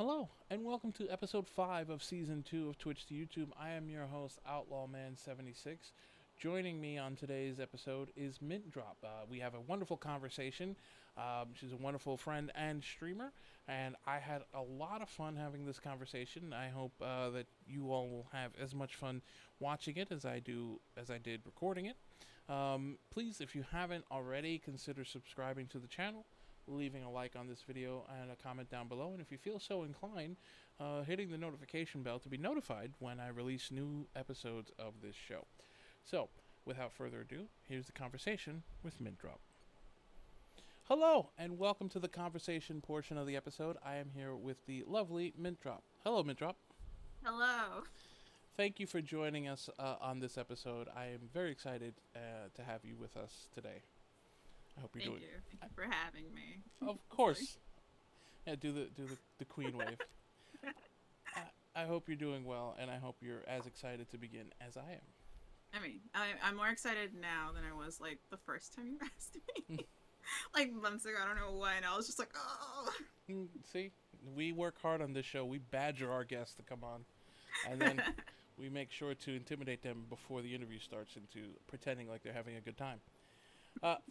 Hello, and welcome to episode 5 of season 2 of Twitch to YouTube. I am your host, Outlawman76. Joining me on today's episode is MyntDrop. We have a wonderful conversation. She's a wonderful friend and streamer, and I had a lot of fun having this conversation. I hope that you all will have as much fun watching it as I did recording it. Please, if you haven't already, consider subscribing to the channel, leaving a like on this video, and a comment down below. And if you feel so inclined, hitting the notification bell to be notified when I release new episodes of this show. So, without further ado, here's the conversation with MyntDrop. Hello, and welcome to the conversation portion of the episode. I am here with the lovely MyntDrop. Hello, MyntDrop. Hello. Thank you for joining us on this episode. I am very excited to have you with us today. I hope you're Thank doing. you. Thank you for having me. Of course. Yeah, do the queen wave. I hope you're doing well, and I hope you're as excited to begin as I am. I'm more excited now than I was like the first time you asked me. Like months ago, I don't know when. I was just like, oh. See, we work hard on this show. We badger our guests to come on, and then we make sure to intimidate them before the interview starts into pretending like they're having a good time.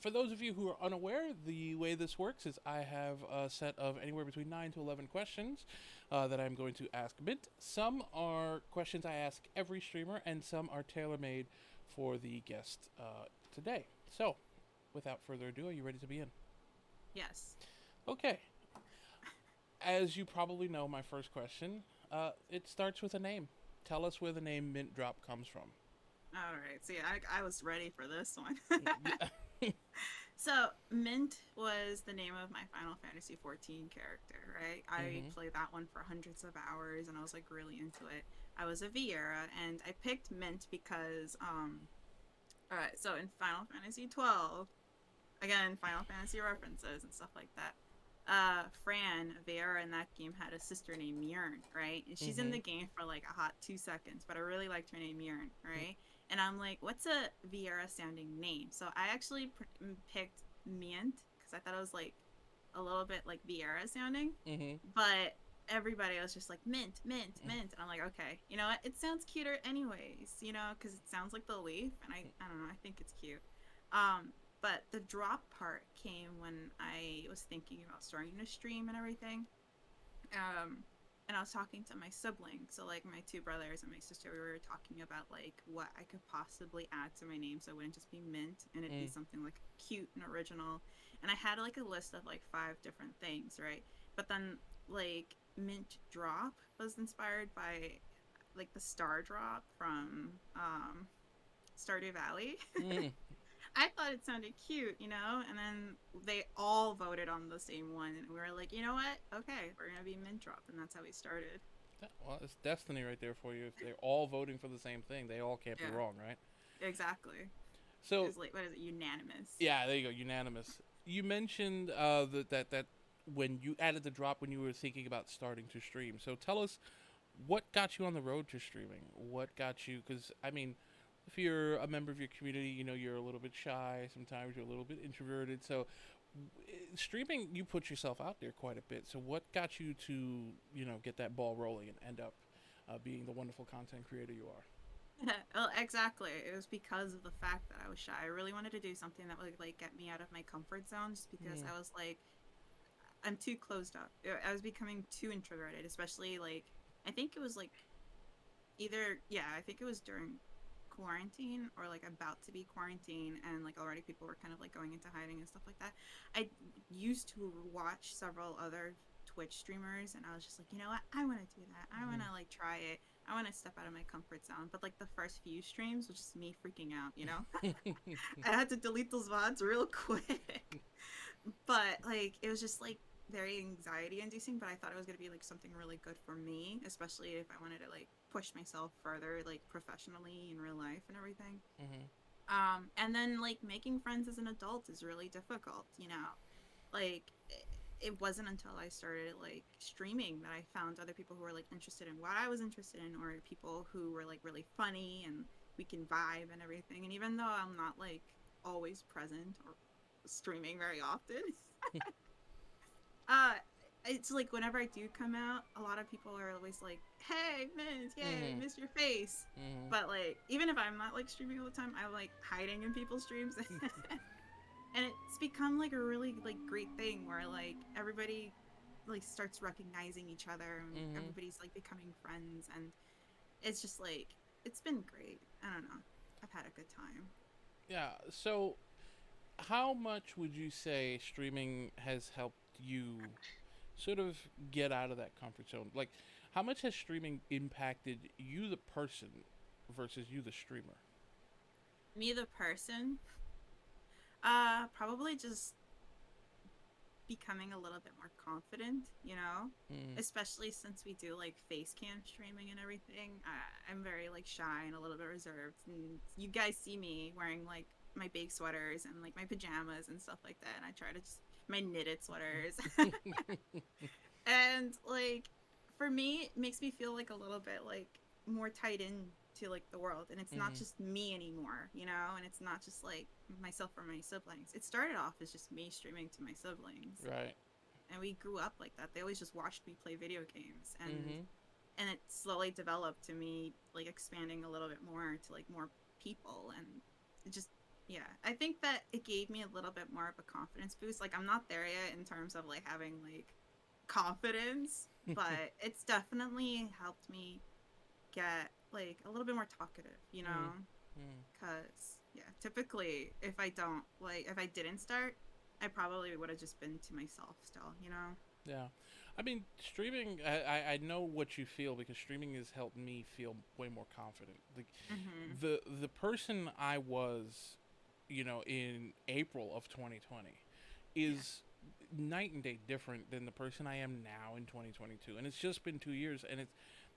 For those of you who are unaware, the way this works is I have a set of anywhere between 9 to 11 questions that I'm going to ask Mint. Some are questions I ask every streamer, and some are tailor-made for the guest today. So, without further ado, are you ready to begin? Yes. Okay. As you probably know, my first question, it starts with a name. Tell us where the name MyntDrop comes from. All right. See, I was ready for this one. Yeah. So, Mint was the name of my Final Fantasy 14 character, right? I played that one for hundreds of hours, and I was like really into it. I was a Viera, and I picked Mint because, all right. So in Final Fantasy 12, again, Final Fantasy references and stuff like that. Fran, Viera in that game had a sister named Mjorn, right? And she's in the game for like a hot 2 seconds, but I really liked her name Mjorn, right? And I'm like, what's a Viera sounding name? So I actually picked Mient because I thought it was like a little bit like Viera sounding, but everybody was just like mint, mint, mint. And I'm like, okay, you know what? It sounds cuter anyways, you know, because it sounds like the leaf, and I don't know, I think it's cute. But the drop part came when I was thinking about starting a stream and everything. And I was talking to my siblings, so like my two brothers and my sister, we were talking about like what I could possibly add to my name so it wouldn't just be Mint and it'd be something like cute and original. And I had like a list of like 5 different things, right? But then like Mint Drop was inspired by like the star drop from Stardew Valley. I thought it sounded cute, you know, and then they all voted on the same one, and we were like, you know what? Okay, we're gonna be MyntDrop, and that's how we started. Well, it's destiny right there for you. If they're all voting for the same thing, they all can't be Yeah, wrong, right? exactly. So, It's like, what is it? Unanimous. yeah, there you go, unanimous. You mentioned that when you added the drop when you were thinking about starting to stream. So tell us what got you on the road to streaming. What got you? Because I mean, if you're a member of your community, you know you're a little bit shy. Sometimes you're a little bit introverted. So streaming, you put yourself out there quite a bit. So what got you to get that ball rolling and end up being the wonderful content creator you are? Well, exactly. It was because of the fact that I was shy. I really wanted to do something that would like get me out of my comfort zone, just because I was like, I'm too closed up. I was becoming too introverted, especially like I think it was like I think it was during quarantine or like about to be quarantine, and like already people were kind of like going into hiding and stuff like that. I used to watch several other Twitch streamers, and I was just like, you know what, I want to do that. I want to like try it. I want to step out of my comfort zone. But like the first few streams was just me freaking out, you know. I had to delete those VODs real quick. But like it was just like very anxiety inducing, but I thought it was going to be like something really good for me, especially if I wanted to like push myself further like professionally in real life and everything. And then like making friends as an adult is really difficult, you know. Like it wasn't until I started like streaming that I found other people who were like interested in what I was interested in, or people who were like really funny and we can vibe and everything. And even though I'm not like always present or streaming very often, uh it's like whenever I do come out, a lot of people are always like, "Hey, Mint, yay, Mm-hmm. miss your face." Mm-hmm. But like, even if I'm not like streaming all the time, I'm like hiding in people's streams, and it's become like a really like great thing where like everybody like starts recognizing each other and Mm-hmm. everybody's like becoming friends, and it's just like it's been great. I don't know. I've had a good time. Yeah. So, how much would you say streaming has helped you sort of get out of that comfort zone? Like, how much has streaming impacted you, the person, versus you, the streamer? Me, the person, probably just becoming a little bit more confident, you know, Mm. especially since we do like face cam streaming and everything. I'm very like shy and a little bit reserved, and you guys see me wearing like my big sweaters and like my pajamas and stuff like that, and I try to just my knitted sweaters. And like for me it makes me feel like a little bit like more tied in to like the world, and it's not Mm-hmm. just me anymore, you know, and it's not just like myself or my siblings. It started off as just me streaming to my siblings, Right. and we grew up like that. They always just watched me play video games, Mm-hmm. and it slowly developed to me like expanding a little bit more to like more people, and it just, yeah, I think that it gave me a little bit more of a confidence boost. Like I'm not there yet in terms of like having like confidence, but it's definitely helped me get like a little bit more talkative, you Mm-hmm. know? Cuz yeah, typically if I didn't start, I probably would have just been to myself still, you know? Yeah. I mean, streaming, I know what you feel because streaming has helped me feel way more confident. Like, Mhm. the person I was, in April of 2020 Yeah. is night and day different than the person I am now in 2022. And it's just been 2 years, and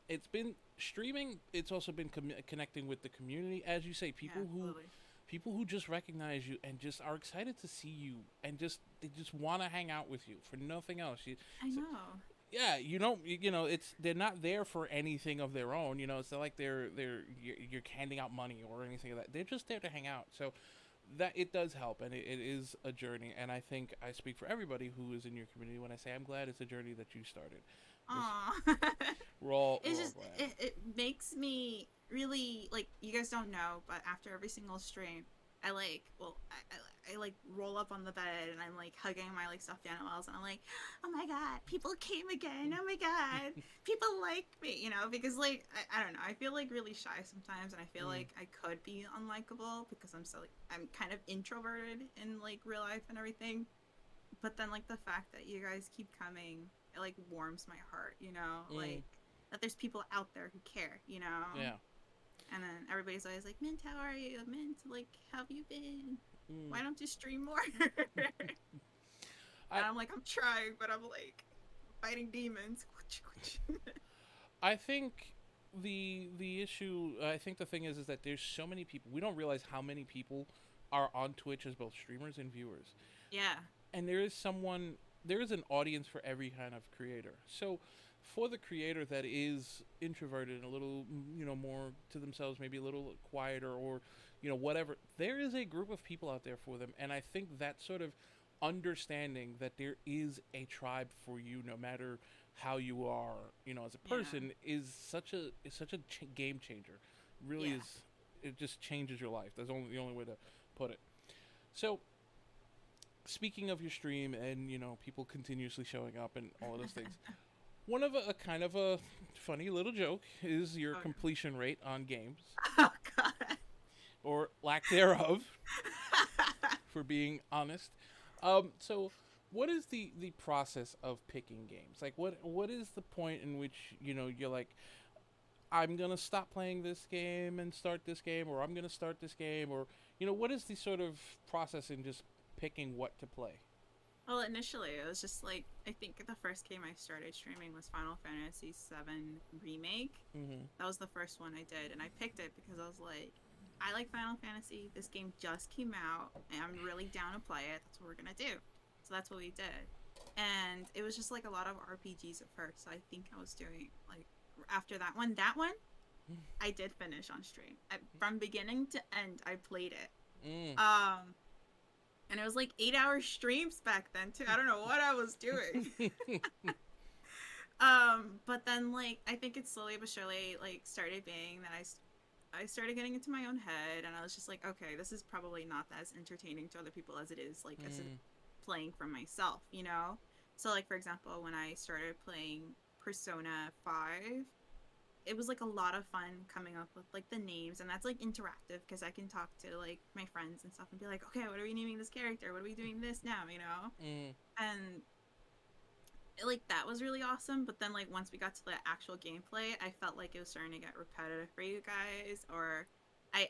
it's been streaming. It's also been connecting with the community, as you say, Yeah, absolutely. people who just recognize you and just are excited to see you, and just they just want to hang out with you for nothing else. I So, know. yeah, it's they're not there for anything of their own. It's not like you're handing out money or anything like that. They're just there to hang out. So that it does help, and it is a journey. And I think I speak for everybody who is in your community when I say I'm glad it's a journey that you started, because Aw. we're It's all just glad. it makes me really like, you guys don't know, but after every single stream, I like I like roll up on the bed and I'm like hugging my like stuffed animals, and I'm like, oh my god, people came again, oh my god, people like me, you know, because like I don't know, I feel like really shy sometimes, and I feel Mm, like I could be unlikable because I'm so like I'm kind of introverted in like real life and everything, but then like the fact that you guys keep coming, it like warms my heart, you know, mm, like that there's people out there who care, you know. yeah. And then everybody's always like, Mint, how are you? Mint, like, how have you been? Mm. Why don't you stream more? And I I'm like, I'm trying, but I'm like fighting demons. I think the issue. I think the thing is that there's so many people. We don't realize how many people are on Twitch as both streamers and viewers, Yeah, and there is an audience for every kind of creator. So for the creator that is introverted and a little, more to themselves, maybe a little quieter, or whatever, there is a group of people out there for them. And I think that sort of understanding that there is a tribe for you, no matter how you are, as a yeah, person, is such a game changer. Really yeah. is. It just changes your life. That's only the only way to put it. So, speaking of your stream and people continuously showing up and all of those things, one of a kind of a funny little joke is your Okay. completion rate on games, Oh god. or lack thereof, for being honest. So what is the process of picking games? Like, what is the point in which you're like, I'm gonna stop playing this game and start this game, or I'm gonna start this game, or what is the sort of process in just picking what to play? Well, initially it was just like, I think the first game I started streaming was Final Fantasy VII Remake. Mm-hmm. That was the first one I did, and I picked it because I was like, I like Final Fantasy. This game just came out, and I'm really down to play it. That's what we're gonna do. So that's what we did, and it was just like a lot of RPGs at first. So I think I was doing like after that one. That one I did finish on stream. From beginning to end, I played it. Mm. And it was like 8-hour streams back then too. I don't know what I was doing. But then like I think it slowly but surely like started being that I started getting into my own head, and I was just like, okay, this is probably not as entertaining to other people as it is like as it Mm, playing for myself, you know? So like for example, when I started playing Persona 5, it was like a lot of fun coming up with like the names, and that's like interactive because I can talk to like my friends and stuff and be like, okay, what are we naming this character? What are we doing this now, you know? mm, And like that was really awesome, but then like once we got to the actual gameplay, I felt like it was starting to get repetitive for you guys, or I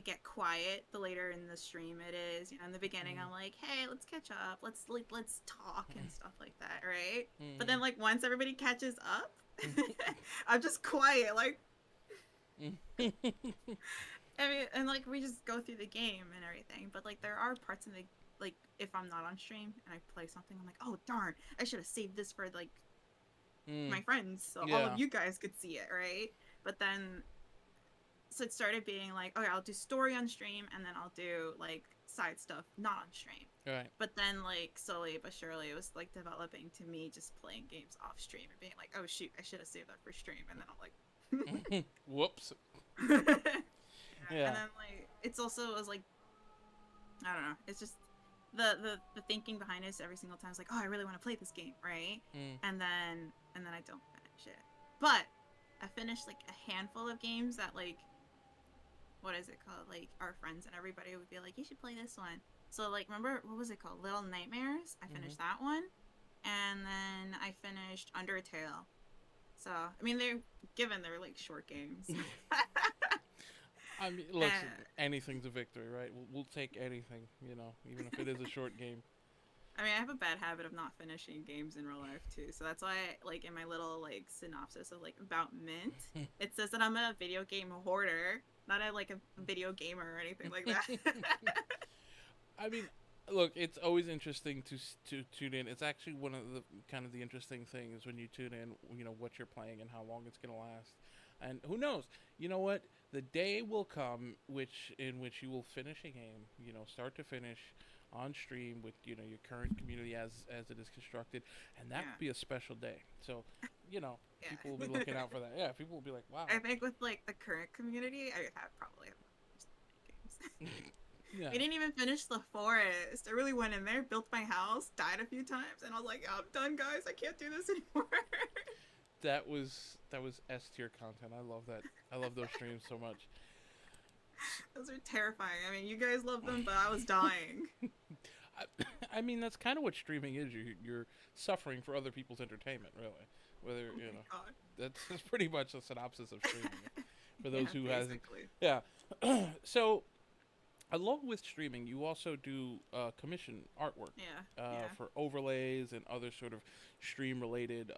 get quiet the later in the stream it is, you know. In the beginning mm, I'm like, hey, let's catch up, let's talk and stuff like that, right? But mm, then like once everybody catches up, mm, I'm just quiet, like, mm. I mean, and like we just go through the game and everything, but like there are parts in the, like if I'm not on stream and I play something, I'm like, oh darn, I should have saved this for like Mm, my friends so all of yeah. you guys could see it, right? But then so it started being like, okay, I'll do story on stream and then I'll do like side stuff not on stream. Right. But then like slowly but surely it was like developing to me just playing games off stream and being like, oh shoot, I should have saved that for stream, and then I'm like Whoops. yeah. And Yeah. then like it's also it was like, I don't know, it's just the thinking behind it is every single time it's like, oh, I really want to play this game, right? Mm, And then I don't finish it. But I finished like a handful of games that like, what is it called? Like our friends and everybody would be like, you should play this one. So like remember what was it called? Little Nightmares? I mm-hmm. finished that one. And then I finished Undertale. So I mean they're like short games. I mean, listen, And anything's a victory, right? We'll take anything, even if it is a short game. I mean, I have a bad habit of not finishing games in real life too. So that's why, like, in my little like synopsis of like about Mint, it says that I'm a video game hoarder, not a like a video gamer or anything like that. I mean, look, it's always interesting to tune in. It's actually one of the kind of the interesting things when you tune in. What you're playing and how long it's gonna last, and who knows? You know what? The day will come in which you will finish a game. Start to finish, on stream with your current community as it is constructed, and that Yeah, will be a special day. So, people will be yeah. looking out for that. Yeah, people will be like, wow. I think with like the current community, I have probably have games. Yeah. We didn't even finish the forest. I really went in there, built my house, died a few times, and I was like, oh, I'm done, guys. I can't do this anymore. That was S tier content. I love that. I love those streams so much. Those are terrifying. I mean, you guys love them, but I was dying. I mean, that's kind of what streaming is. You're suffering for other people's entertainment, really. Whether Oh my god. that's pretty much a synopsis of streaming for Yeah, those who hasn't. basically. Yeah. So, along with streaming, you also do commission artwork Yeah, yeah. for overlays and other sort of stream related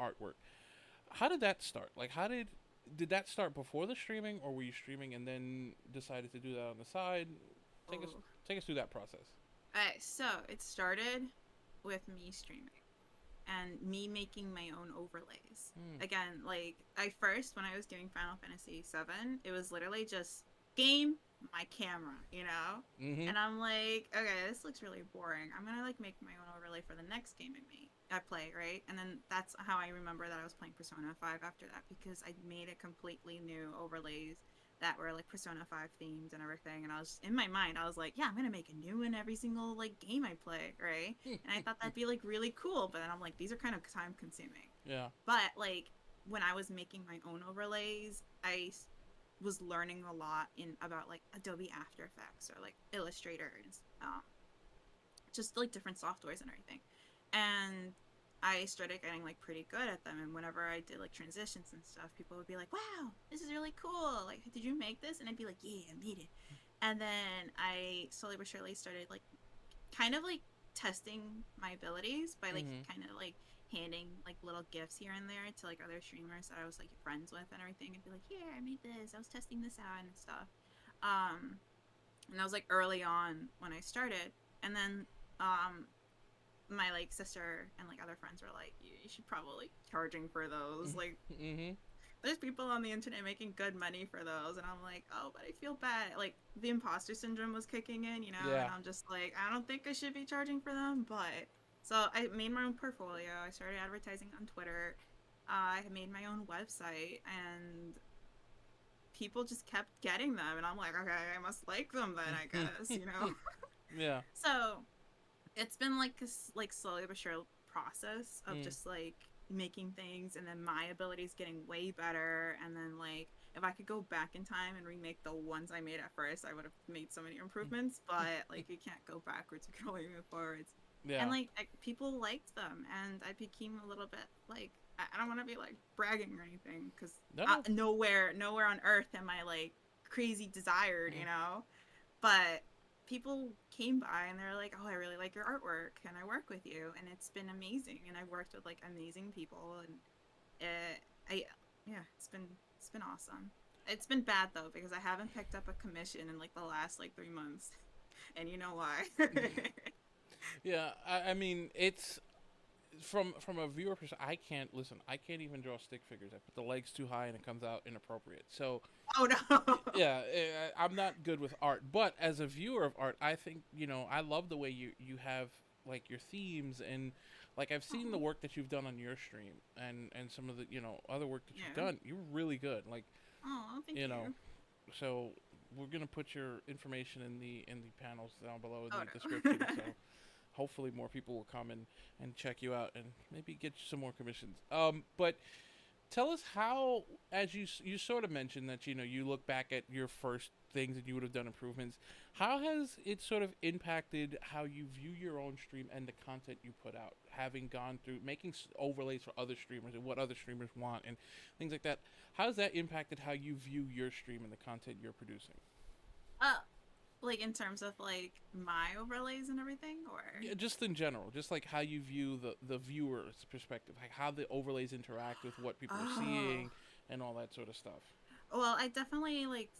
artwork. How did that start? Like, how did that start before the streaming, or were you streaming and then decided to do that on the side? Take us Oh. take us through that process. Alright, so it started with me streaming and me making my own overlays. Hmm. Again, like I first when I was doing Final Fantasy 7, it was literally just game, my camera, you know? Mm-hmm. And I'm like, okay, this looks really boring. I'm gonna like make my own overlay for the next game I play, right? And then that's how I remember that I was playing Persona 5 after that, because I made a completely new overlays that were like Persona 5 themed and everything. And I was in my mind, I was like, yeah, I'm gonna make a new one every single like game I play, right? And I thought that'd be like really cool, but then I'm like, these are kind of time consuming. Yeah. But like when I was making my own overlays, was learning a lot in about like Adobe After Effects or like Illustrator and just like different softwares and everything. And I started getting like pretty good at them. And whenever I did like transitions and stuff, people would be like, wow, this is really cool. Like, did you make this? And I'd be like, yeah, I made it. And then I slowly but surely started like kind of like testing my abilities by like Mm-hmm. kind of like handing like little gifts here and there to like other streamers that I was like friends with and everything, and be like, here, I made this, I was testing this out and stuff. um and that was like early on when I started. And then my like sister and like other friends were like, you should probably charging for those, like Mm-hmm. there's people on the internet making good money for those. And I'm like, oh, but I feel bad, like the imposter syndrome was kicking in, you know. Yeah. And I'm just like, I don't think I should be charging for them. But so I made my own portfolio, I started advertising on Twitter, I made my own website, and people just kept getting them, and I'm like, okay, I must like them then, I guess, you know. Yeah. So it's been like this, like slowly but sure process of Mm. just like making things, and then my abilities getting way better, and then like if I could go back in time and remake the ones I made at first, I would have made so many improvements. But like you can't go backwards, you can only move forwards. And Yeah. like people liked them, and I became a little bit like, I don't want to be like bragging or anything, because No, no. nowhere on earth am I like crazy desired, Mm. you know. But people came by and they're like, "Oh, I really like your artwork. Can I work with you?" And it's been amazing. And I've worked with like amazing people, and it, I yeah, it's been awesome. It's been bad though because I haven't picked up a commission in like the last like 3 months, and you know why? Yeah. I mean, it's from a viewer perspective. I can't listen. I can't even draw stick figures. I put the legs too high and it comes out inappropriate. So Oh no. yeah, I'm not good with art. But as a viewer of art, I think I love the way you have like your themes and like I've seen the Oh, work that you've done on your stream and some of the other work that you've yeah. done. You're really good. Like Oh, thank you know, you. so we're gonna put your information in the panels down below in Oh the no. description. So hopefully more people will come and check you out and maybe get you some more commissions. But tell us how, as you sort of mentioned that you look back at your first things and you would have done improvements. How has it sort of impacted how you view your own stream and the content you put out? Having gone through making overlays for other streamers and what other streamers want and things like that. How has that impacted how you view your stream and the content you're producing? uh, like in terms of like my overlays and everything, or Yeah, just in general, just like how you view the viewer's perspective, like how the overlays interact with what people are oh, seeing and all that sort of stuff. well, I definitely like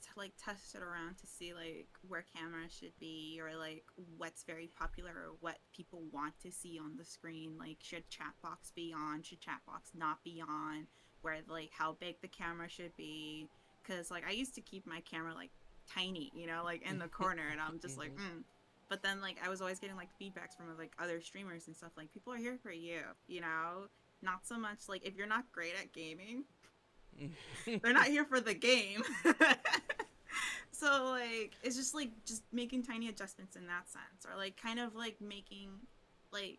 tested around to see like where cameras should be, or like what's very popular, or what people want to see on the screen. Like, should chat box be on? Should chat box not be on? Where like how big the camera should be? Because like I used to keep my camera like tiny, like in the corner, and I'm just like, Hmm. mm. But then like I was always getting like feedbacks from like other streamers and stuff. Like, people are here for you, not so much like if you're not great at gaming, they're not here for the game. So like it's just like just making tiny adjustments in that sense, or like kind of like making like,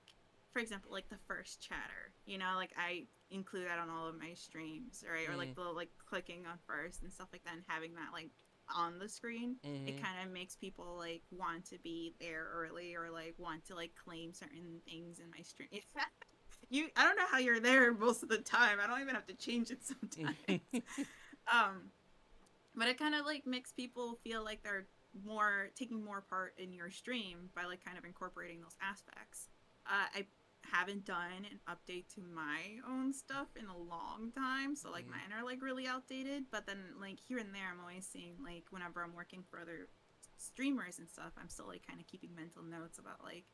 for example, like the first chatter, like I include that on all of my streams, right? Or like Mm, the like clicking on first and stuff like that, and having that like on the screen. It mm-hmm. kind of makes people like want to be there early, or like want to like claim certain things in my stream. I don't know how you're there most of the time. I don't even have to change it sometimes. um but it kind of like makes people feel like they're more taking more part in your stream by like kind of incorporating those aspects. I haven't done an update to my own stuff in a long time, so like Mm, mine are like really outdated. But then like here and there, I'm always seeing like whenever I'm working for other streamers and stuff, I'm still like kind of keeping mental notes about like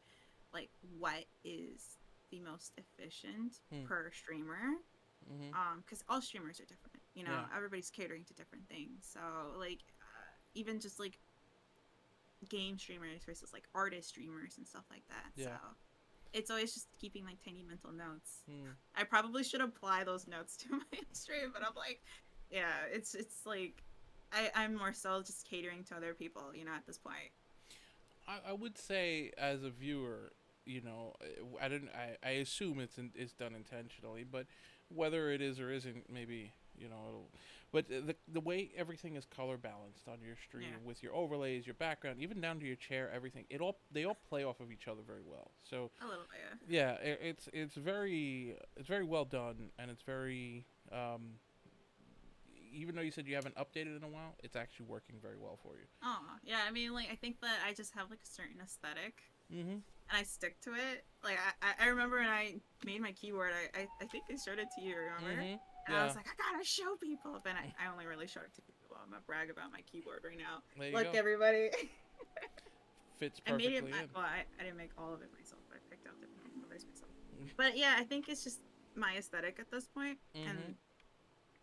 what is the most efficient mm, per streamer, mm-hmm. because all streamers are different, Yeah, everybody's catering to different things. So like even just like game streamers versus like artist streamers and stuff like that. So yeah. it's always just keeping like tiny mental notes. Mm. I probably should apply those notes to my stream, but I'm like, yeah, it's like I'm more so just catering to other people, at this point. I would say as a viewer, I didn't. I assume it's done intentionally, but whether it is or isn't, maybe it'll. But the way everything is color balanced on your stream Yeah, with your overlays, your background, even down to your chair, everything they all play off of each other very well. So a little bit. yeah, it's very well done and it's very even though you said you haven't updated in a while, it's actually working very well for you. Oh yeah, I mean, like I think that I just have like a certain aesthetic, Mm-hmm. and I stick to it. Like I remember when I made my keyboard, I think I showed it to you, remember? Mm-hmm. And I Yeah. was like, I gotta show people. But I only really showed it to people. I'm gonna brag about my keyboard right now. There you Look, go. everybody. Fits I made it. perfectly in. Well, I didn't make all of it myself. I picked out different colors myself. But yeah, I think it's just my aesthetic at this point, Mm-hmm. and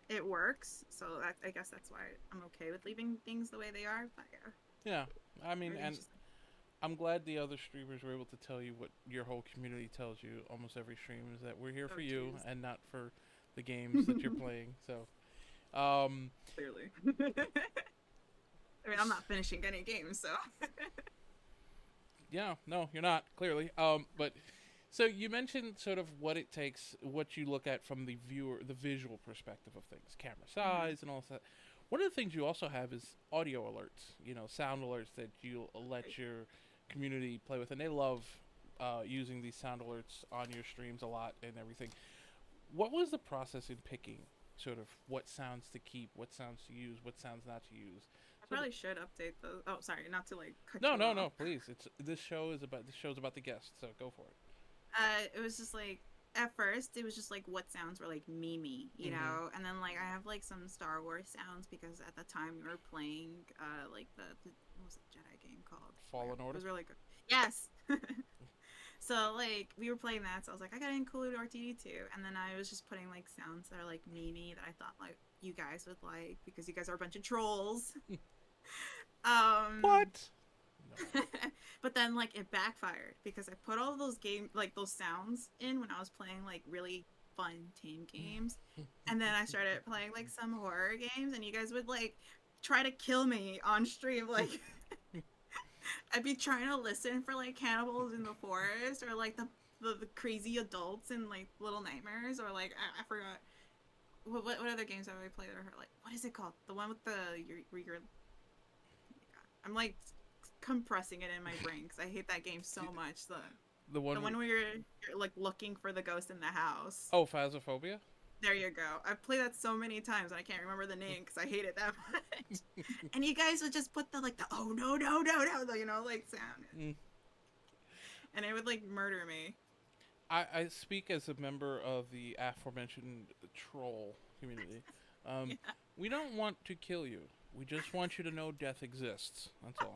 it works. So I guess that's why I'm okay with leaving things the way they are. But yeah, Yeah. I mean, everything's and just I'm glad the other streamers were able to tell you what your whole community tells you almost every stream is that we're here oh for you jeez. and not for the games that you're playing. So, um, Clearly. I mean, I'm not finishing any games, so. yeah, no, you're not clearly. But so you mentioned sort of what it takes, what you look at from the viewer, the visual perspective of things, camera Mhm. size and all that. One of the things you also have is audio alerts, sound alerts that you'll let your community play with, and they love using these sound alerts on your streams a lot and everything. What was the process in picking sort of what sounds to keep, what sounds to use, what sounds not to use? I So probably should update those. Oh, sorry, not to like cut no, you no, off. no, please. It's this show's about the guests, so go for it. It was just like at first it was just like what sounds were like Mimi, Mm-hmm. and then like I have like some Star Wars sounds because at the time we were playing like the what was the Jedi game called? Oh my god, Fallen it Order. was really good. Yes. So like we were playing that, so I was like I gotta include RTD too, and then I was just putting like sounds that are like Mimi that I thought like you guys would like because you guys are a bunch of trolls. Um, What? No. but then like it backfired because I put all those game like those sounds in when I was playing like really fun tame games, and then I started playing like some horror games, and you guys would like try to kill me on stream. Like I'd be trying to listen for like cannibals in the forest or like the crazy adults in like Little Nightmares or like I forgot what other games have I played that are like what is it called? The one with the where you're I'm like compressing it in my brain because I hate that game so much. The The one. one where you're like looking for the ghost in the house. Oh, Phasmophobia. There you go. I've played that so many times and I can't remember the name because I hate it that much. And you guys would just put the like the oh no no no no like sound, Mm. and it would like murder me. I speak as a member of the aforementioned troll community. Um, Yeah. we don't want to kill you. We just want you to know death exists. That's all.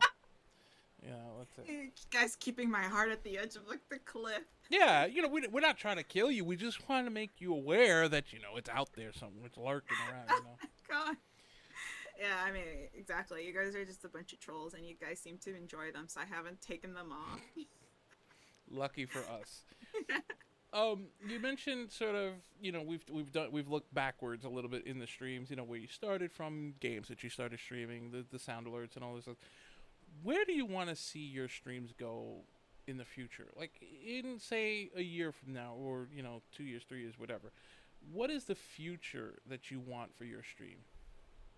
Yeah, that's it. You guys keeping my heart at the edge of like the cliff. Yeah, we're not trying to kill you. We just want to make you aware that it's out there somewhere. It's lurking around. God. Yeah, I mean, exactly. You guys are just a bunch of trolls, and you guys seem to enjoy them, so I haven't taken them off. Lucky for us. You mentioned sort of we've looked backwards a little bit in the streams. Where you started from, games that you started streaming, the sound alerts and all this stuff. Where do you want to see your streams go in the future? Like in say a year from now, or 2 years, 3 years, whatever. What is the future that you want for your stream?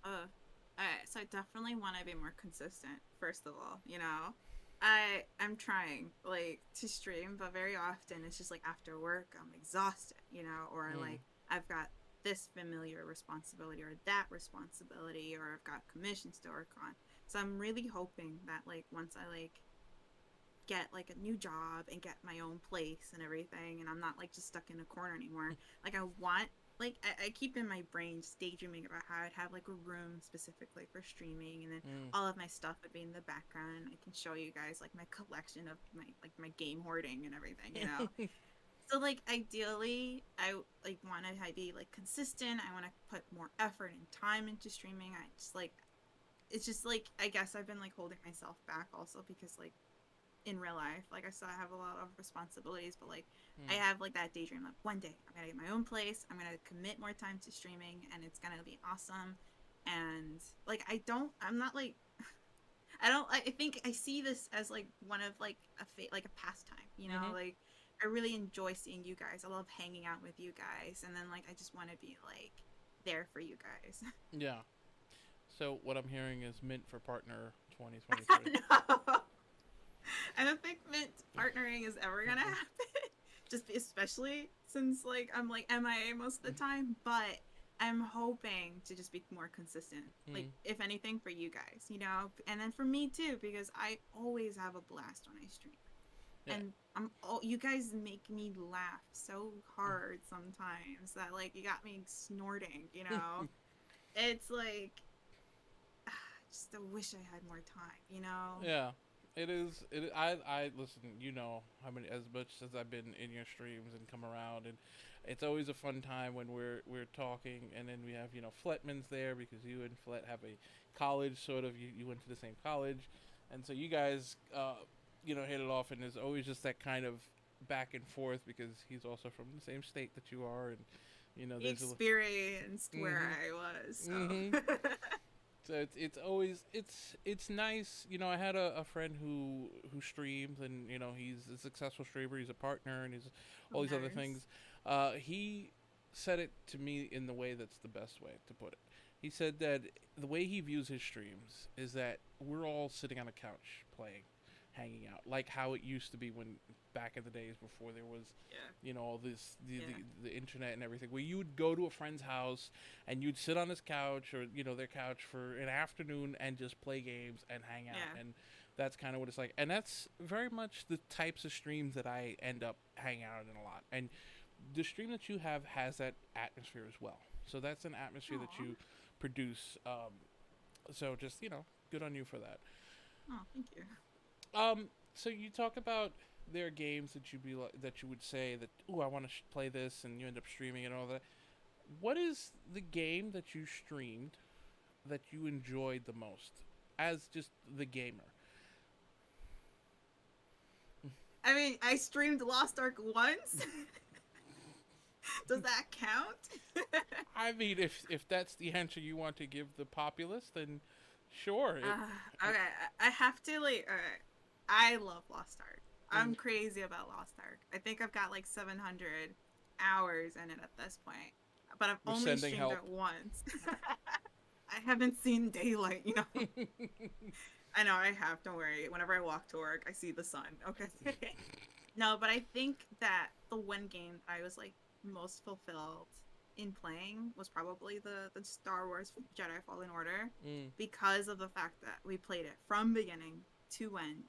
Alright, so I definitely want to be more consistent. First of all, I'm trying like to stream, but very often it's just like after work I'm exhausted, or Mm. like I've got this familiar responsibility or that responsibility, or I've got commissions to work on. So I'm really hoping that like once I like get like a new job and get my own place and everything, and I'm not like just stuck in a corner anymore. Like I want like I keep in my brain just daydreaming about how I'd have like a room specifically for streaming, and then Mm. all of my stuff would be in the background, and I can show you guys like my collection of my game hoarding and everything. So like ideally I like want to be like consistent. I want to put more effort and time into streaming. I just like it's just like I guess I've been like holding myself back also because like in real life. Like I still have a lot of responsibilities, but like I Mm. have like that daydream like one day I'm gonna get my own place. I'm gonna commit more time to streaming, and it's gonna be awesome. And like I'm not like I don't. I think I see this as like one of like like a pastime. Mm-hmm. Like I really enjoy seeing you guys. I love hanging out with you guys, and then like I just want to be like there for you guys. Yeah. So what I'm hearing is Mint for Partner 2023. No. I don't think Mint partnering is ever gonna happen. Just especially since like I'm like MIA most of the time, but I'm hoping to just be more consistent. Like Mm. if anything for you guys, and then for me too because I always have a blast when I stream. Yeah. And you guys make me laugh so hard sometimes that like you got me snorting. It's like just I wish I had more time. Yeah, it is. I listen. How many as much as I've been in your streams and come around, and it's always a fun time when we're talking, and then we have Fletman's there because you and Flet have a college sort of. You went to the same college, and so you guys hit it off, and there's always just that kind of back and forth because he's also from the same state that you are, and There's a. experienced where Mm-hmm. I was. Mm-hmm. So So it's always it's nice. I had a friend who streams, and he's a successful streamer. He's a partner, and he's oh, all these other nice. things. He said it to me in the way that's the best way to put it. He said that the way he views his streams is that we're all sitting on a couch playing, hanging out, like how it used to be when back in the days before there was Yeah. all this Yeah. the internet and everything, where you would go to a friend's house and you'd sit on his couch or their couch for an afternoon and just play games and hang out. Yeah. And that's kind of what it's like, and that's very much the types of streams that I end up hanging out in a lot. And the stream that you have has that atmosphere as well, so that's an atmosphere that Aw. you produce. So just good on you for that. Oh, thank you. So you talk about there are games that that you would say that, oh, I want to play this, and you end up streaming and all that. What is the game that you streamed that you enjoyed the most as just the gamer? I mean, I streamed Lost Ark once. Does that count? I mean, if that's the answer you want to give the populace, then sure. Okay, I have to like. Okay, I love Lost Ark. I'm Mm, crazy about Lost Ark. I think I've got like 700 hours in it at this point, but I've we're only sending streamed help. it once. I haven't seen daylight, you know. I know I have. Don't worry. Whenever I walk to work, I see the sun. Okay. No, but I think that the one game I was like most fulfilled in playing was probably the Star Wars Jedi Fallen Order, Mm, because of the fact that we played it from beginning to end,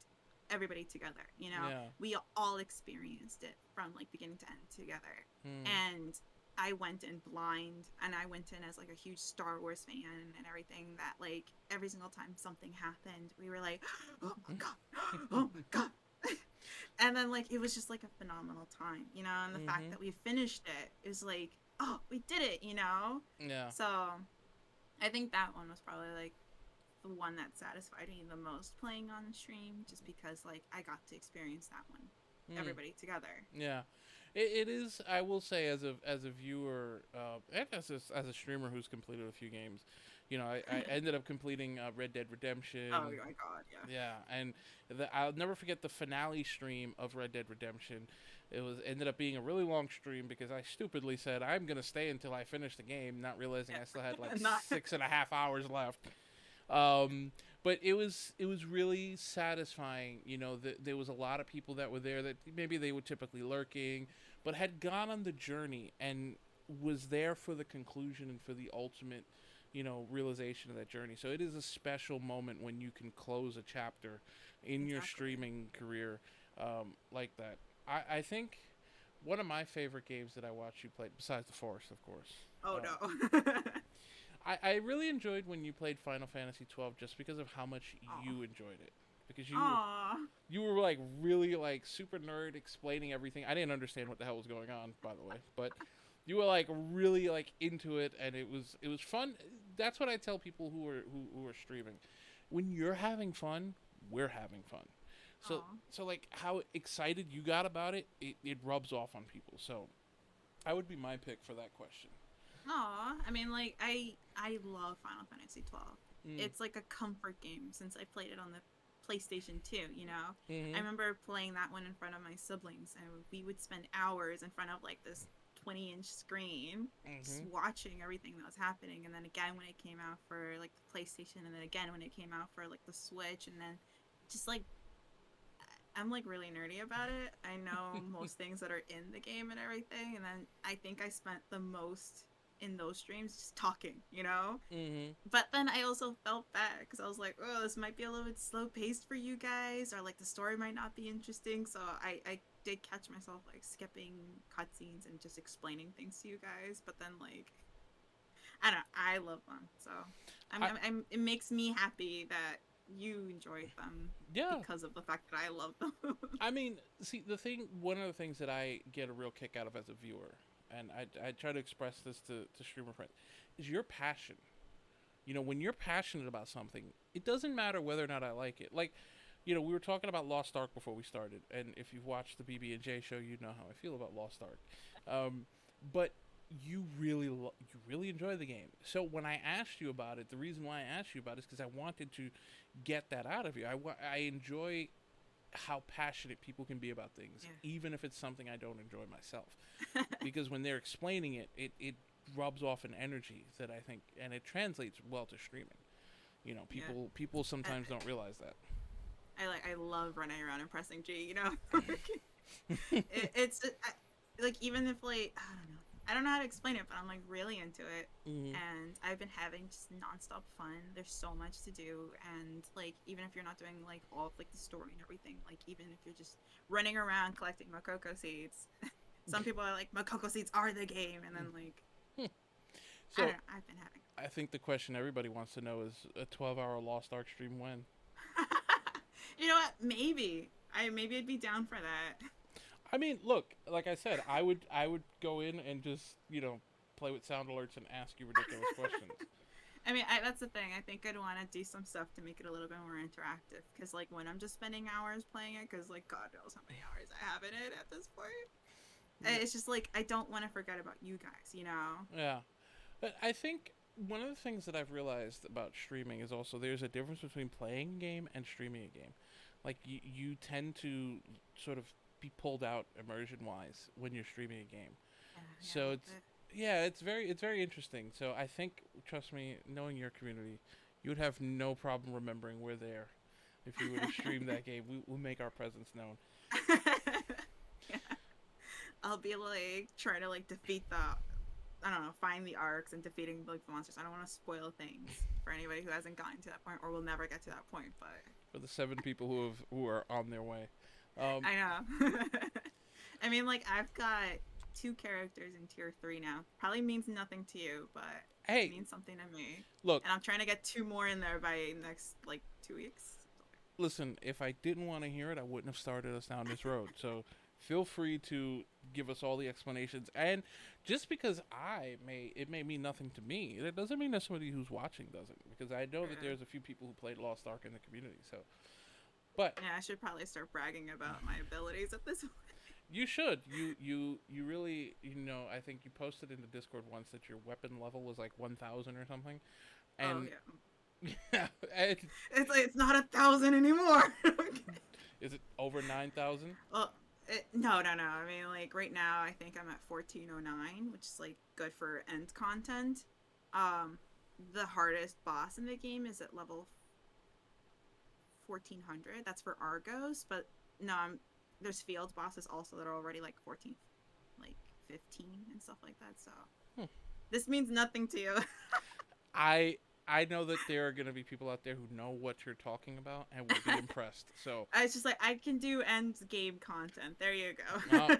everybody together. yeah. We all experienced it from like beginning to end together, Mm, and I went in blind, and I went in as like a huge Star Wars fan and everything, that like every single time something happened, we were like, oh my god, oh my god. And then like it was just like a phenomenal time, and the fact mm-hmm. that we finished it is like, oh, we did it. Yeah. So I think that one was probably like the one that satisfied me the most playing on stream, just because like I got to experience that one, Mm. everybody together. Yeah, it is. I will say, as a viewer, and as a streamer who's completed a few games, I ended up completing Red Dead Oh Redemption. my god, yeah. Yeah, and I'll never forget the finale stream of Red Dead Redemption. It was ended up being a really long stream because I stupidly said I'm gonna stay until I finish the game, not realizing I still had like Not 6.5 hours left. Um, but it was really satisfying. There was a lot of people that were there that maybe they were typically lurking, but had gone on the journey and was there for the conclusion and for the ultimate, realization of that journey. So it is a special moment when you can close a chapter in your exactly. streaming career, like that. I think one of my favorite games that I watched you play, besides The Forest, of course. Oh Um, no. I really enjoyed when you played Final Fantasy 12 just because of how much Aw. you enjoyed it. Because Aw. you were like really like super nerd explaining everything. I didn't understand what the hell was going on, by the way, but you were like really like into it, and it was fun. That's what I tell people who are streaming. When you're having fun, we're having fun. So Aw. so like how excited you got about it rubs off on people. So I would be my pick for that question. Aw. I mean, like I love Final Fantasy 12. Mm. It's like a comfort game since I played it on the PlayStation 2. I Mhm. remember playing that one in front of my siblings, and we would spend hours in front of like this 20-inch screen, just Mhm. watching everything that was happening. And then again when it came out for like the PlayStation, and then again when it came out for like the Switch, and then just like I'm like really nerdy about it. I know most things that are in the game and everything, and then I think I spent the most in those streams just talking. Mhm. But then I also felt bad because I was like, oh, this might be a little bit slow paced for you guys, or like the story might not be interesting. So I did catch myself like skipping cutscenes and just explaining things to you guys. But then like I don't know, I love them, so I it makes me happy that you enjoyed them yeah. because of the fact that I love them. I mean, see, one of the things that I get a real kick out of as a viewer, and I try to express this to streamer friends, is your passion. When you're passionate about something, it doesn't matter whether or not I like it. Like, we were talking about Lost Ark before we started, and if you've watched the BB and J show, you know how I feel about Lost Ark. But you really enjoy the game. So when I asked you about it, the reason why I asked you about it is because I wanted to get that out of you. I enjoy how passionate people can be about things, Yeah. even if it's something I don't enjoy myself. Because when they're explaining it, it rubs off an energy that I think, and it translates well to streaming. You know, Yeah. people sometimes don't realize that. I love running around and pressing G. You know, it's like even if like I don't know how to explain it, but I'm like really into it, Mm-hmm. and I've been having just nonstop fun. There's so much to do, and like even if you're not doing like all of like the story and everything, like even if you're just running around collecting makoko seeds, some people are like makoko seeds are the game, and then like I don't So know. I've been having. I think the question everybody wants to know is a 12-hour Lost Ark stream when? You know what? Maybe I'd be down for that. I mean, look, like I said, I would go in and just play with sound alerts and ask you ridiculous questions. I mean, that's the thing. I think I'd want to do some stuff to make it a little bit more interactive. Because, like, when I'm just spending hours playing it, because, like, God knows how many hours I have in it at this point, Yeah, it's just, like, I don't want to forget about you guys, you know? yeah. But I think one of the things that I've realized about streaming is also there's a difference between playing a game and streaming a game. Like you tend to sort of be pulled out immersion wise when you're streaming a game. Yeah, a So little it's bit. yeah, it's very interesting. So I think trust me, knowing your community, you would have no problem remembering we're there. If you were to stream that game, we'll make our presence known. Yeah. I'll be, like, trying to, like, defeat I don't know, find the arcs and defeating, like, the monsters. I don't want to spoil things for anybody who hasn't gotten to that point or will never get to that point, but For the 7 people who are on their way. I know. I mean, like, I've got two characters in tier 3 now. Probably means nothing to you, but it Hey, means something to me. look, And I'm trying to get two more in there by next, like, 2 weeks. listen, if I didn't want to hear it, I wouldn't have started us down this road. So feel free to give us all the explanations. And just because it may mean nothing to me, it doesn't mean that somebody who's watching doesn't. Because I know that Yeah. there's a few people who played Lost Ark in the community. So, but Yeah, I should probably start bragging about my abilities at this point. you should. You really, I think you posted in the Discord once that your weapon level was like 1,000 or something. Oh, And yeah. yeah, It's like, it's not 1,000 anymore. is it over 9,000? Well, no, no, no. I mean, like, right now, I think I'm at 1409, which is, like, good for end content. Um, the hardest boss in the game is at level 1400. That's for Argos, but no, there's field bosses also that are already, like, 14, like, 15 and stuff like that, so. Hmm. This means nothing to you. I I know that there are going to be people out there who know what you're talking about and will be impressed. So, It's just like, I can do end game content. There you uh, go.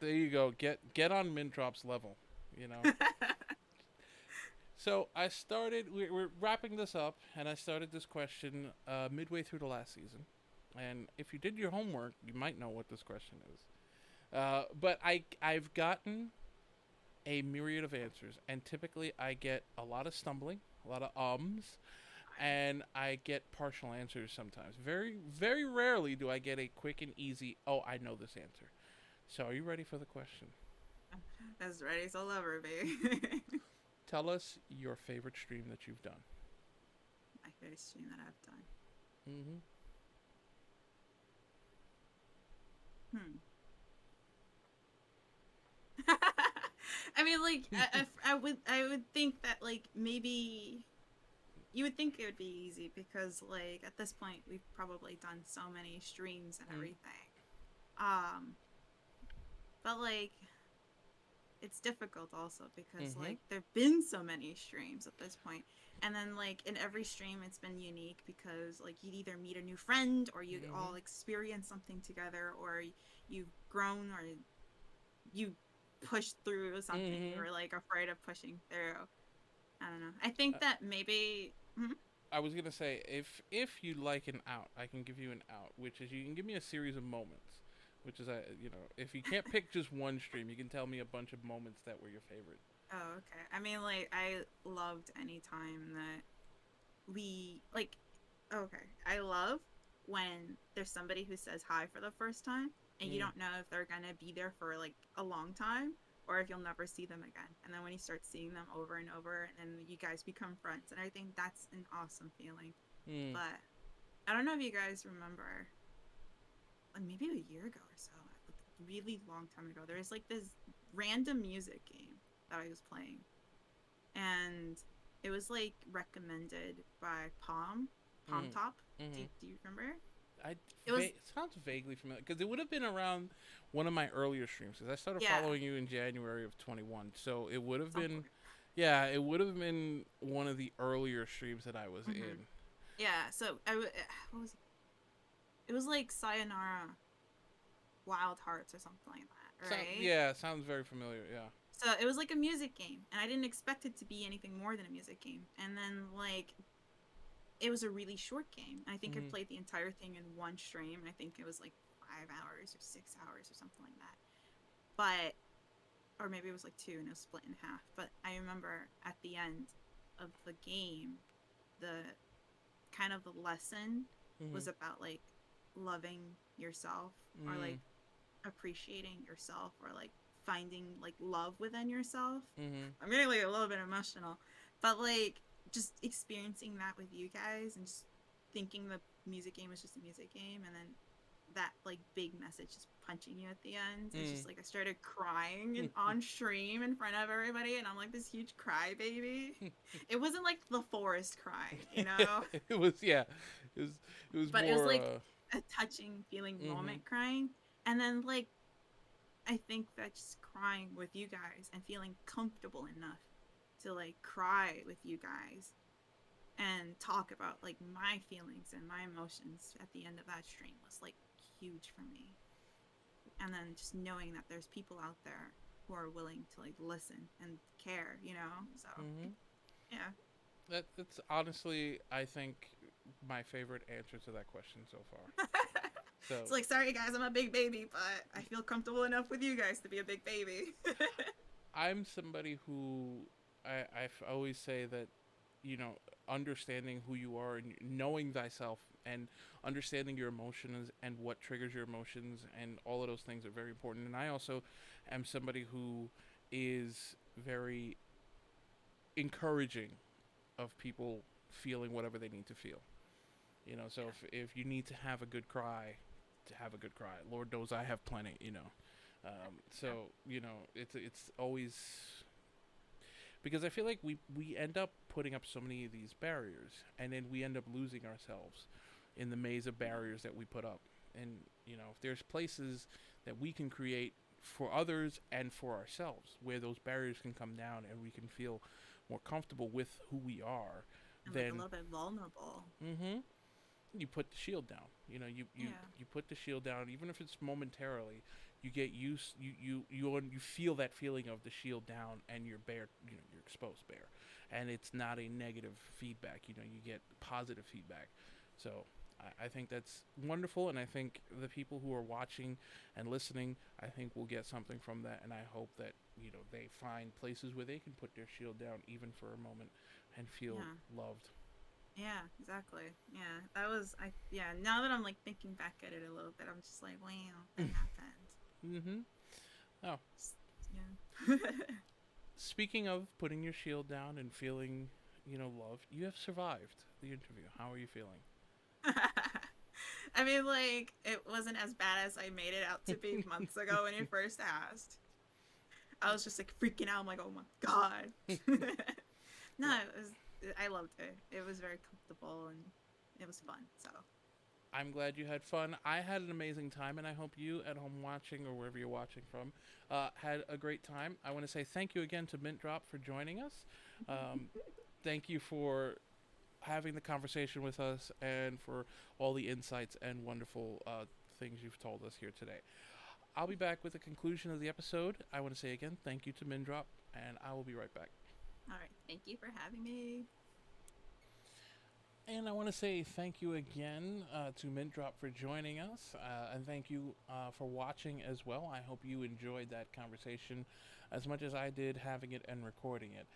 there you go. Get on MyntDrop's level, you know. So I started. We're wrapping this up, and I started this question midway through the last season. And if you did your homework, you might know what this question is. But I've gotten a myriad of answers, and typically I get a lot of stumbling, a lot of ums, and I get partial answers sometimes. Very, very rarely do I get a quick and easy, oh, I know this answer. So, are you ready for the question? As ready as I'll ever be. Tell us your favorite stream that you've done. My favorite stream that I've done. Mm-hmm. Hmm. I mean, like, I would think that, like, maybe you would think it would be easy because, like, at this point we've probably done so many streams and everything. Um, but like, it's difficult also because Mm-hmm. like there've been so many streams at this point, and then like in every stream it's been unique because like you'd either meet a new friend or you Mm-hmm. all experience something together, or you've grown, or you pushed through something you Mm-hmm. were like afraid of pushing through. I don't know. I think that maybe. Mhm. I was gonna say if you like an out, I can give you an out, which is you can give me a series of moments, which is if you can't pick just one stream, you can tell me a bunch of moments that were your favorite. Oh, okay. I mean, like, I loved any time that we like. Okay, I love when there's somebody who says hi for the first time and you Mm. don't know if they're gonna be there for like a long time, or if you'll never see them again. And then when you start seeing them over and over, and then you guys become friends, and I think that's an awesome feeling. Mm. But I don't know if you guys remember, like maybe a year ago or so, like a really long time ago, there was like this random music game that I was playing, and it was like recommended by Palm Mm. Top. Mm-hmm. Do you remember? I It was, it sounds vaguely familiar because it would have been around one of my earlier streams because I started yeah, following you in January of 21. So it would have something been, like yeah, it would have been one of the earlier streams that I was that. in. Yeah, so what was it? It was like Sayonara Wild Hearts or something like that, right? Sounds very familiar. Yeah. So it was like a music game, and I didn't expect it to be anything more than a music game. And then like it was a really short game. I think I Mm-hmm. played the entire thing in one stream, and I think it was like 5 hours or 6 hours or something like that. But or maybe it was like two, and it was split in half. But I remember at the end of the game, the kind of the lesson Mm-hmm. was about like loving yourself, or Mm-hmm. like appreciating yourself, or like finding like love within yourself. Mm-hmm. I'm getting like a little bit emotional, but like just experiencing that with you guys, and just thinking the music game was just a music game, and then that like big message just punching you at the end. It's just like I started crying and on stream in front of everybody, and I'm like this huge crybaby. It wasn't like the forest cry, you know, It was, yeah. It was it was but it was more. like a touching feeling Mm-hmm. moment crying. And then like I think that just crying with you guys and feeling comfortable enough to like cry with you guys and talk about like my feelings and my emotions at the end of that stream was like huge for me. And then just knowing that there's people out there who are willing to like listen and care, you know? So Mm-hmm. yeah. That's honestly, I think, my favorite answer to that question so far. It's So like, sorry guys, I'm a big baby, but I feel comfortable enough with you guys to be a big baby. I'm somebody who I always say that, you know, understanding who you are and knowing thyself and understanding your emotions and what triggers your emotions and all of those things are very important. And I also am somebody who is very encouraging of people feeling whatever they need to feel. You know, so Yeah. if you need to have a good cry, to have a good cry. Lord knows I have plenty. You know, Yeah. so you know it's always because I feel like we end up putting up so many of these barriers, and then we end up losing ourselves in the maze of Yeah. barriers that we put up. And you know, if there's places that we can create for others and for ourselves where those barriers can come down and we can feel more comfortable with who we are, And like a then little bit vulnerable. mm-hmm, you put the shield down. You know, Yeah. you put the shield down, even if it's momentarily. You get used. You feel that feeling of the shield down, and you're bare. You know, you're exposed bare, and it's not a negative feedback. You know, you get positive feedback. So I think that's wonderful, and I think the people who are watching and listening, I think will get something from that, and I hope that you know they find places where they can put their shield down even for a moment and feel Yeah. loved. Yeah, exactly. Yeah. That was I yeah, now that I'm like thinking back at it a little bit, I'm just like, wow, that happened. Mm-hmm. Oh, Just, yeah. speaking of putting your shield down and feeling, you know, love, you have survived the interview. How are you feeling? I mean, like, it wasn't as bad as I made it out to be months ago when you first asked. I was just like freaking out. I'm like, oh my god. No, Well, it was. I loved it. It was very comfortable and it was fun. So I'm glad you had fun. I had an amazing time, and I hope you at home watching or wherever you're watching from had a great time. I want to say thank you again to MyntDrop for joining us. Um, thank you for having the conversation with us and for all the insights and wonderful things you've told us here today. I'll be back with the conclusion of the episode. I want to say again, thank you to MyntDrop, and I will be right back. all right, thank you for having me. And I want to say thank you again to MyntDrop for joining us, and thank you for watching as well. I hope you enjoyed that conversation as much as I did having it and recording it.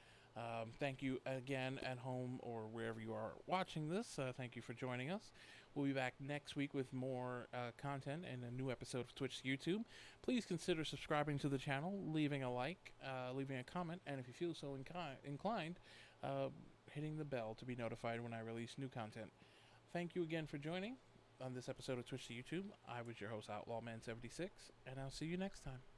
Thank you again at home or wherever you are watching this. Thank you for joining us. We'll be back next week with more content and a new episode of Twitch to YouTube. Please consider subscribing to the channel, leaving a like, leaving a comment, and if you feel so inclined, hitting the bell to be notified when I release new content. Thank you again for joining on this episode of Twitch to YouTube. I was your host, OutlawMan76, and I'll see you next time.